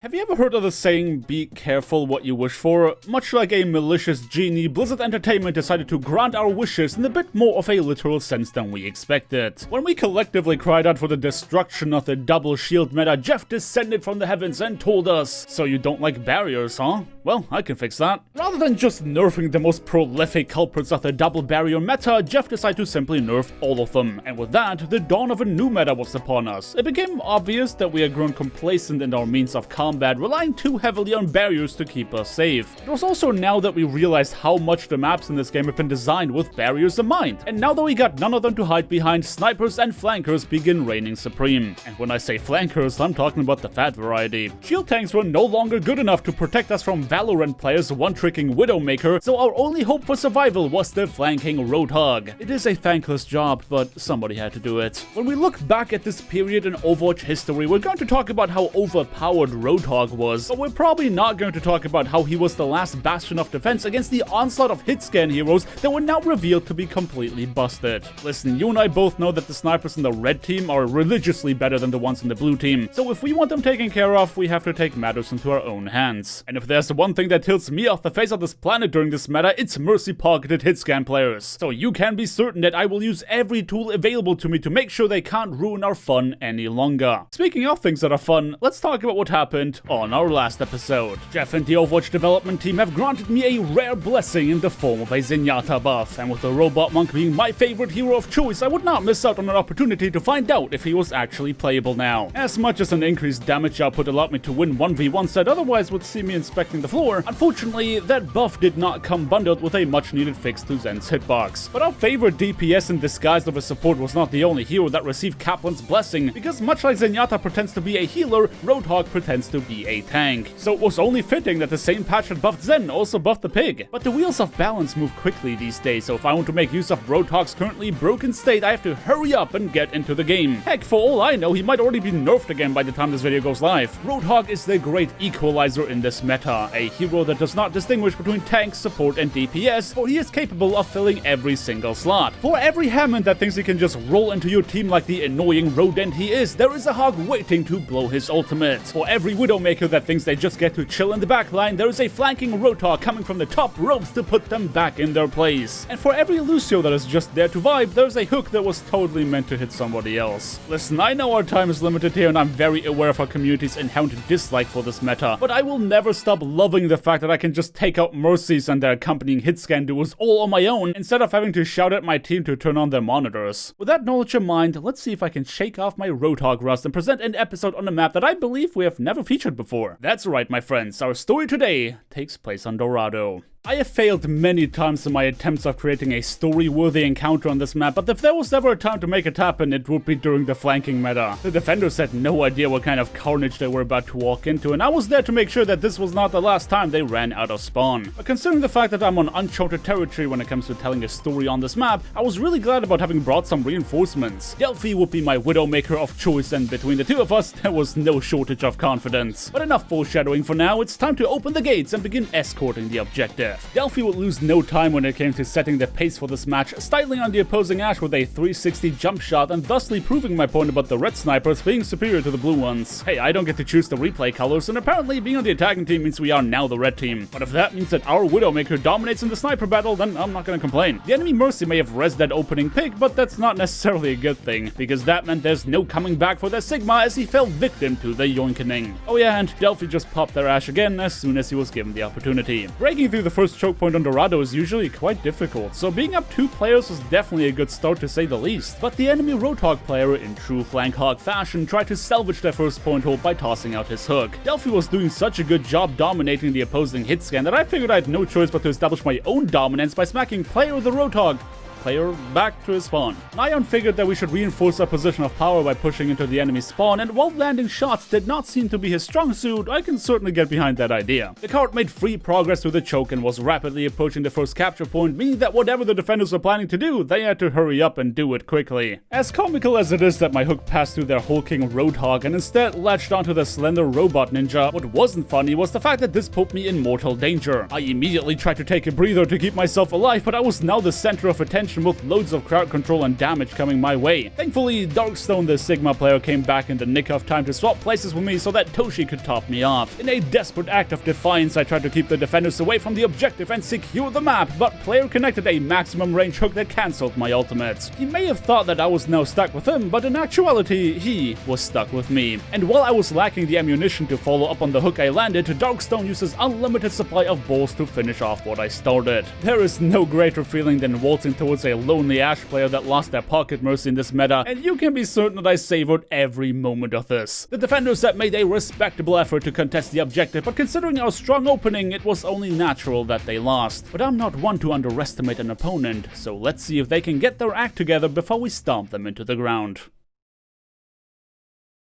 Have you ever heard of the saying, be careful what you wish for? Much like a malicious genie, Blizzard Entertainment decided to grant our wishes in a bit more of a literal sense than we expected. When we collectively cried out for the destruction of the double shield meta, Jeff descended from the heavens and told us, so you don't like barriers, huh? Well, I can fix that. Rather than just nerfing the most prolific culprits of the double barrier meta, Jeff decided to simply nerf all of them. And with that, the dawn of a new meta was upon us. It became obvious that we had grown complacent in our means of combat, relying too heavily on barriers to keep us safe. It was also now that we realized how much the maps in this game have been designed with barriers in mind. And now that we got none of them to hide behind, snipers and flankers begin reigning supreme. And when I say flankers, I'm talking about the fat variety. Shield tanks were no longer good enough to protect us from Valorant players one-tricking Widowmaker, so our only hope for survival was the Flanking Roadhog. It is a thankless job, but somebody had to do it. When we look back at this period in Overwatch history, we're going to talk about how overpowered Roadhog was, but we're probably not going to talk about how he was the last bastion of defense against the onslaught of hit-scan heroes that were now revealed to be completely busted. Listen, you and I both know that the snipers in the red team are religiously better than the ones in the blue team, so if we want them taken care of, we have to take matters into our own hands. And if there's one thing that tilts me off the face of this planet during this meta, it's mercy-pocketed hit-scan players. So you can be certain that I will use every tool available to me to make sure they can't ruin our fun any longer. Speaking of things that are fun, let's talk about what happened on our last episode. Jeff and the Overwatch development team have granted me a rare blessing in the form of a Zenyatta buff, and with the Robot Monk being my favorite hero of choice, I would not miss out on an opportunity to find out if he was actually playable now. As much as an increased damage output allowed me to win 1v1s that otherwise would see me inspecting the floor, unfortunately, that buff did not come bundled with a much-needed fix to Zen's hitbox. But our favorite DPS in disguise of a support was not the only hero that received Kaplan's blessing, because much like Zenyatta pretends to be a healer, Roadhog pretends to be a tank. So it was only fitting that the same patch that buffed Zen also buffed the pig. But the wheels of balance move quickly these days, so if I want to make use of Roadhog's currently broken state, I have to hurry up and get into the game. Heck, for all I know, he might already be nerfed again by the time this video goes live. Roadhog is the great equalizer in this meta, a hero that does not distinguish between tank, support, and DPS, for he is capable of filling every single slot. For every Hammond that thinks he can just roll into your team like the annoying rodent he is, there is a hog waiting to blow his ultimate. For every Widowmaker that thinks they just get to chill in the backline, there is a Flanking Roadhog coming from the top ropes to put them back in their place. And for every Lucio that is just there to vibe, there's a hook that was totally meant to hit somebody else. Listen, I know our time is limited here and I'm very aware of our community's inherent dislike for this meta, but I will never stop loving the fact that I can just take out Mercies and their accompanying hit-scan duos all on my own instead of having to shout at my team to turn on their monitors. With that knowledge in mind, let's see if I can shake off my Roadhog rust and present an episode on a map that I believe we have never featured before. That's right, my friends, our story today takes place on Dorado. I have failed many times in my attempts of creating a story-worthy encounter on this map, but if there was ever a time to make it happen, it would be during the flanking meta. The defenders had no idea what kind of carnage they were about to walk into, and I was there to make sure that this was not the last time they ran out of spawn. But considering the fact that I'm on uncharted territory when it comes to telling a story on this map, I was really glad about having brought some reinforcements. Delphi would be my Widowmaker of choice, and between the two of us, there was no shortage of confidence. But enough foreshadowing for now, it's time to open the gates and begin escorting the objective. Delphi would lose no time when it came to setting the pace for this match, styling on the opposing Ashe with a 360 jump shot and thusly proving my point about the red snipers being superior to the blue ones. Hey, I don't get to choose the replay colors, and apparently being on the attacking team means we are now the red team. But if that means that our Widowmaker dominates in the sniper battle, then I'm not gonna complain. The enemy Mercy may have rezzed that opening pick, but that's not necessarily a good thing, because that meant there's no coming back for their Sigma as he fell victim to the yoinkening. Oh yeah, and Delphi just popped their Ashe again as soon as he was given the opportunity. Breaking through the first choke point on Dorado is usually quite difficult, so being up 2 players was definitely a good start to say the least. But the enemy Roadhog player, in true Flank Hog fashion, tried to salvage their first point hold by tossing out his hook. Delphi was doing such a good job dominating the opposing hit scan that I figured I had no choice but to establish my own dominance by smacking player the Roadhog player back to his spawn. Nion figured that we should reinforce our position of power by pushing into the enemy spawn, and while landing shots did not seem to be his strong suit, I can certainly get behind that idea. The cart made free progress through the choke and was rapidly approaching the first capture point, meaning that whatever the defenders were planning to do, they had to hurry up and do it quickly. As comical as it is that my hook passed through their hulking Roadhog and instead latched onto the slender robot ninja, what wasn't funny was the fact that this put me in mortal danger. I immediately tried to take a breather to keep myself alive, but I was now the center of attention mention with loads of crowd control and damage coming my way. Thankfully, Darkstone, the Sigma player, came back in the nick of time to swap places with me so that Toshi could top me off. In a desperate act of defiance, I tried to keep the defenders away from the objective and secure the map, but player connected a maximum range hook that cancelled my ultimate. He may have thought that I was now stuck with him, but in actuality, he was stuck with me. And while I was lacking the ammunition to follow up on the hook I landed, Darkstone uses unlimited supply of balls to finish off what I started. There is no greater feeling than waltzing towards a lonely Ashe player that lost their pocket mercy in this meta, and you can be certain that I savored every moment of this. The defenders had made a respectable effort to contest the objective, but considering our strong opening, it was only natural that they lost. But I'm not one to underestimate an opponent, so let's see if they can get their act together before we stomp them into the ground.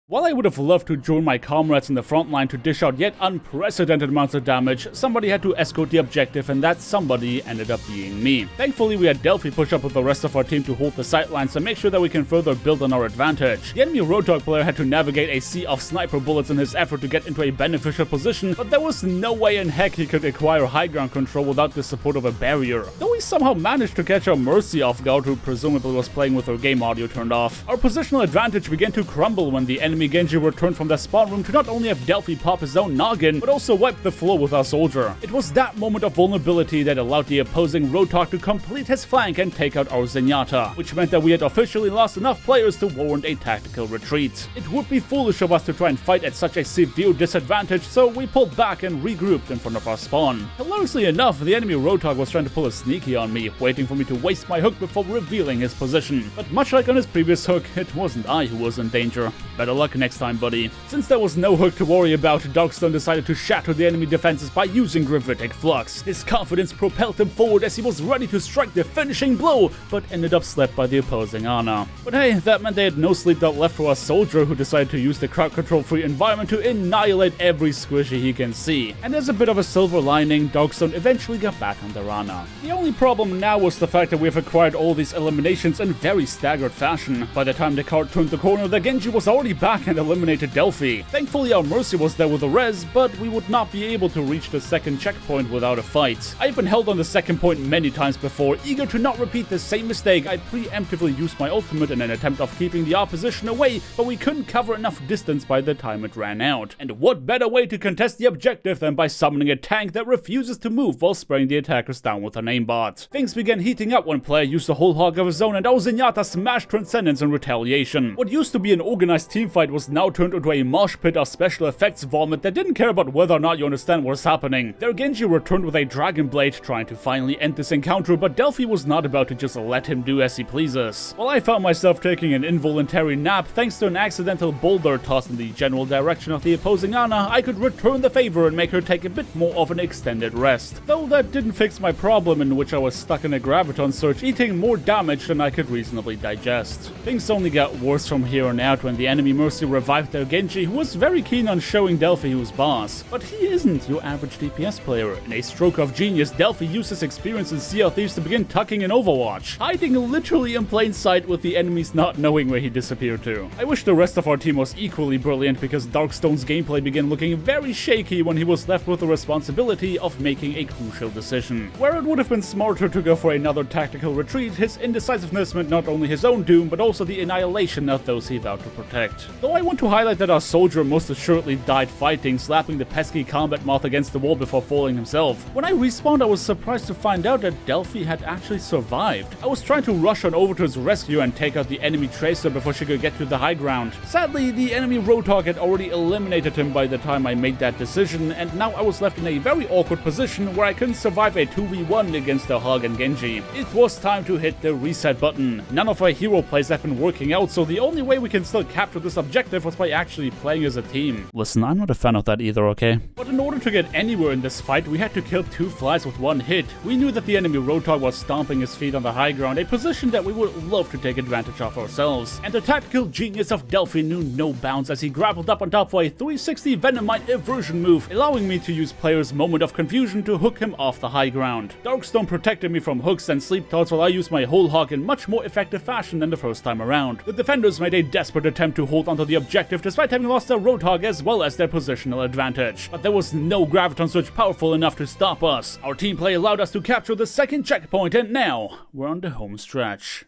While I would have loved to join my comrades in the front line to dish out yet unprecedented amounts of damage, somebody had to escort the objective, and that somebody ended up being me. Thankfully, we had Delphi push up with the rest of our team to hold the sightlines and make sure that we can further build on our advantage. The enemy Roadhog player had to navigate a sea of sniper bullets in his effort to get into a beneficial position, but there was no way in heck he could acquire high ground control without the support of a barrier. Though he somehow managed to catch our Mercy off guard, who presumably was playing with her game audio turned off. Our positional advantage began to crumble when the enemy Genji returned from the spawn room to not only have Delphi pop his own noggin, but also wipe the floor with our soldier. It was that moment of vulnerability that allowed the opposing Roadhog to complete his flank and take out our Zenyatta, which meant that we had officially lost enough players to warrant a tactical retreat. It would be foolish of us to try and fight at such a severe disadvantage, so we pulled back and regrouped in front of our spawn. Hilariously enough, the enemy Roadhog was trying to pull a sneaky on me, waiting for me to waste my hook before revealing his position. But much like on his previous hook, it wasn't I who was in danger. Better luck next time, buddy. Since there was no hook to worry about, Darkstone decided to shatter the enemy defenses by using Gravitic Flux. His confidence propelled him forward as he was ready to strike the finishing blow, but ended up slept by the opposing Ana. But hey, that meant they had no sleep dot left for our soldier, who decided to use the crowd control free environment to annihilate every squishy he can see. And as a bit of a silver lining, Darkstone eventually got back on their Ana. The only problem now was the fact that we have acquired all these eliminations in very staggered fashion. By the time the card turned the corner, the Genji was already back and eliminated Delphi. Thankfully, our Mercy was there with a res, but we would not be able to reach the second checkpoint without a fight. I've been held on the second point many times before. Eager to not repeat the same mistake, I preemptively used my ultimate in an attempt of keeping the opposition away, but we couldn't cover enough distance by the time it ran out. And what better way to contest the objective than by summoning a tank that refuses to move while spraying the attackers down with an aimbot. Things began heating up when player used a whole hog of his own, and our Zenyatta smashed Transcendence in retaliation. What used to be an organized teamfight was now turned into a mosh pit of special effects vomit that didn't care about whether or not you understand what's happening. Their Genji returned with a Dragon Blade, trying to finally end this encounter, but Delphi was not about to just let him do as he pleases. While I found myself taking an involuntary nap thanks to an accidental boulder tossed in the general direction of the opposing Ana, I could return the favor and make her take a bit more of an extended rest. Though that didn't fix my problem, in which I was stuck in a graviton surge, eating more damage than I could reasonably digest. Things only got worse from here on out when the enemy Mercy revived their Genji, who was very keen on showing Delphi who's boss. But he isn't your average DPS player. In a stroke of genius, Delphi used his experience in Sea of Thieves to begin tucking in Overwatch, hiding literally in plain sight with the enemies not knowing where he disappeared to. I wish the rest of our team was equally brilliant, because Darkstone's gameplay began looking very shaky when he was left with the responsibility of making a crucial decision. Where it would have been smarter to go for another tactical retreat, his indecisiveness meant not only his own doom, but also the annihilation of those he vowed to protect. Though I want to highlight that our soldier most assuredly died fighting, slapping the pesky combat moth against the wall before falling himself. When I respawned, I was surprised to find out that Delphi had actually survived. I was trying to rush on over to his rescue and take out the enemy Tracer before she could get to the high ground. Sadly, the enemy Roadhog had already eliminated him by the time I made that decision, and now I was left in a very awkward position where I couldn't survive a 2v1 against the Hog and Genji. It was time to hit the reset button. None of our hero plays have been working out, so the only way we can still capture this objective was by actually playing as a team. Listen, I'm not a fan of that either, okay? But in order to get anywhere in this fight, we had to kill 2 flies with 1 hit. We knew that the enemy Roadhog was stomping his feet on the high ground, a position that we would love to take advantage of ourselves. And the tactical genius of Delphi knew no bounds as he grappled up on top for a 360 Venomite inversion move, allowing me to use player's moment of confusion to hook him off the high ground. Darkstone protected me from hooks and sleep thoughts while I used my whole hog in much more effective fashion than the first time around. The defenders made a desperate attempt to hold onto the objective despite having lost their Roadhog as well as their positional advantage. But there was no graviton surge powerful enough to stop us. Our team play allowed us to capture the second checkpoint, and now we're on the home stretch.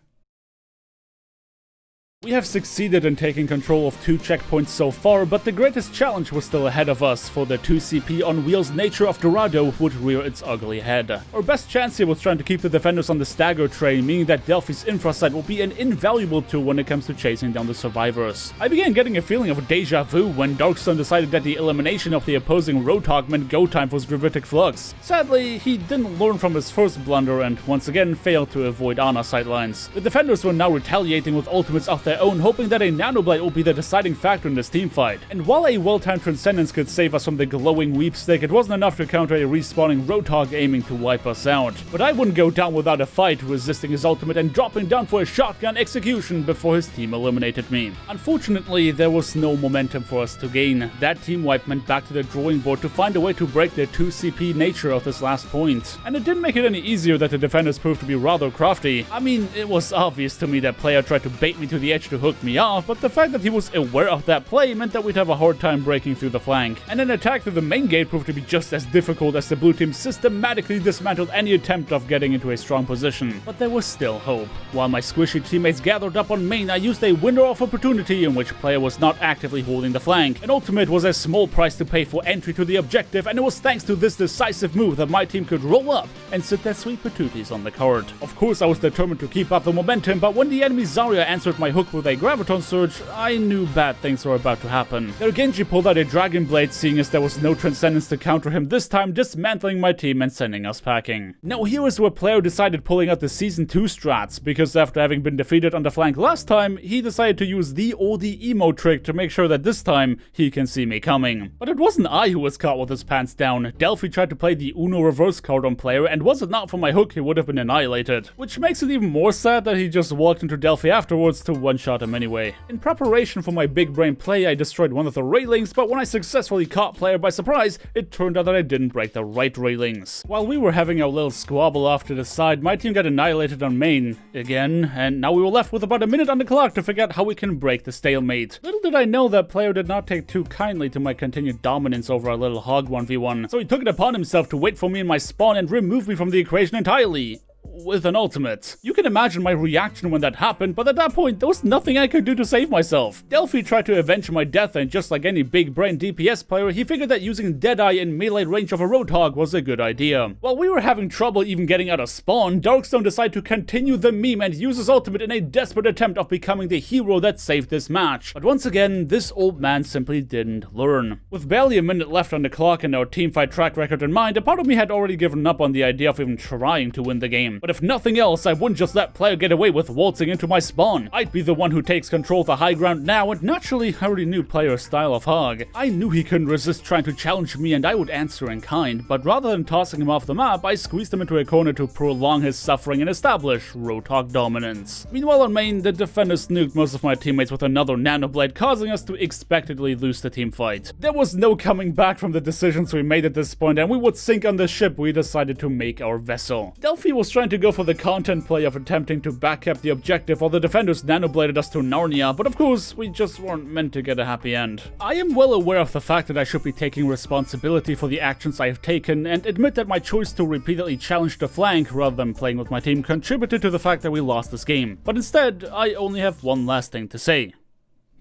We have succeeded in taking control of 2 checkpoints so far, but the greatest challenge was still ahead of us, for the 2CP on wheels nature of Dorado would rear its ugly head. Our best chance here was trying to keep the defenders on the stagger train, meaning that Delphi's infra site will be an invaluable tool when it comes to chasing down the survivors. I began getting a feeling of deja vu when Darkstone decided that the elimination of the opposing Roadhog meant go time for Gravitic Flux. Sadly, he didn't learn from his first blunder and once again failed to avoid Ana sightlines. The defenders were now retaliating with ultimates of their own, hoping that a Nanoblade will be the deciding factor in this teamfight. And while a well-timed Transcendence could save us from the glowing Weepstick, it wasn't enough to counter a respawning Roadhog aiming to wipe us out. But I wouldn't go down without a fight, resisting his ultimate and dropping down for a shotgun execution before his team eliminated me. Unfortunately, there was no momentum for us to gain. That team wipe meant back to the drawing board to find a way to break the 2CP nature of this last point. And it didn't make it any easier that the defenders proved to be rather crafty. I mean, it was obvious to me that player tried to bait me to the edge to hook me off, but the fact that he was aware of that play meant that we'd have a hard time breaking through the flank. And an attack through the main gate proved to be just as difficult as the blue team systematically dismantled any attempt of getting into a strong position. But there was still hope. While my squishy teammates gathered up on main, I used a window of opportunity in which player was not actively holding the flank. An ultimate was a small price to pay for entry to the objective, and it was thanks to this decisive move that my team could roll up and sit their sweet patooties on the card. Of course, I was determined to keep up the momentum, but when the enemy Zarya answered my hook with a graviton surge, I knew bad things were about to happen. Their Genji pulled out a Dragon Blade, seeing as there was no Transcendence to counter him this time, dismantling my team and sending us packing. Now here is where player decided pulling out the Season 2 strats, because after having been defeated on the flank last time, he decided to use the old emo trick to make sure that this time he can see me coming. But it wasn't I who was caught with his pants down. Delphi tried to play the Uno reverse card on player, and was it not for my hook, he would have been annihilated. Which makes it even more sad that he just walked into Delphi afterwards to one-shot him anyway. In preparation for my big brain play, I destroyed one of the railings, but when I successfully caught player by surprise, it turned out that I didn't break the right railings. While we were having our little squabble off to the side, my team got annihilated on main again, and now we were left with about a minute on the clock to figure out how we can break the stalemate. Little did I know that player did not take too kindly to my continued dominance over our little hog 1v1, so he took it upon himself to wait for me in my spawn and remove me from the equation entirely. With an ultimate. You can imagine my reaction when that happened, but at that point, there was nothing I could do to save myself. Delphi tried to avenge my death, and just like any big brain DPS player, he figured that using Deadeye in melee range of a Roadhog was a good idea. While we were having trouble even getting out of spawn, Darkstone decided to continue the meme and use his ultimate in a desperate attempt of becoming the hero that saved this match. But once again, this old man simply didn't learn. With barely a minute left on the clock and our teamfight track record in mind, a part of me had already given up on the idea of even trying to win the game. But if nothing else, I wouldn't just let player get away with waltzing into my spawn. I'd be the one who takes control of the high ground now, and naturally, I already knew player's style of hog. I knew he couldn't resist trying to challenge me, and I would answer in kind, but rather than tossing him off the map, I squeezed him into a corner to prolong his suffering and establish Roadhog dominance. Meanwhile on main, the defenders nuked most of my teammates with another Nanoblade, causing us to expectedly lose the team fight. There was no coming back from the decisions we made at this point, and we would sink on the ship we decided to make our vessel. Delphi was trying to go for the content play of attempting to backcap the objective while the defenders nanobladed us to Narnia, but of course, we just weren't meant to get a happy end. I am well aware of the fact that I should be taking responsibility for the actions I have taken, and admit that my choice to repeatedly challenge the flank rather than playing with my team contributed to the fact that we lost this game. But instead, I only have one last thing to say.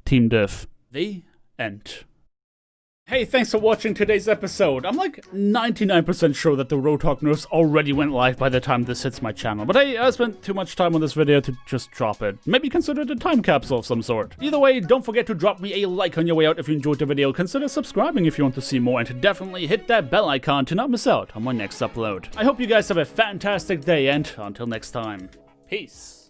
Team Diff. The end. Hey, thanks for watching today's episode. I'm like 99% sure that the Roadhog Nerfs already went live by the time this hits my channel, but hey, I spent too much time on this video to just drop it. Maybe consider it a time capsule of some sort. Either way, don't forget to drop me a like on your way out if you enjoyed the video, consider subscribing if you want to see more, and definitely hit that bell icon to not miss out on my next upload. I hope you guys have a fantastic day, and until next time, peace.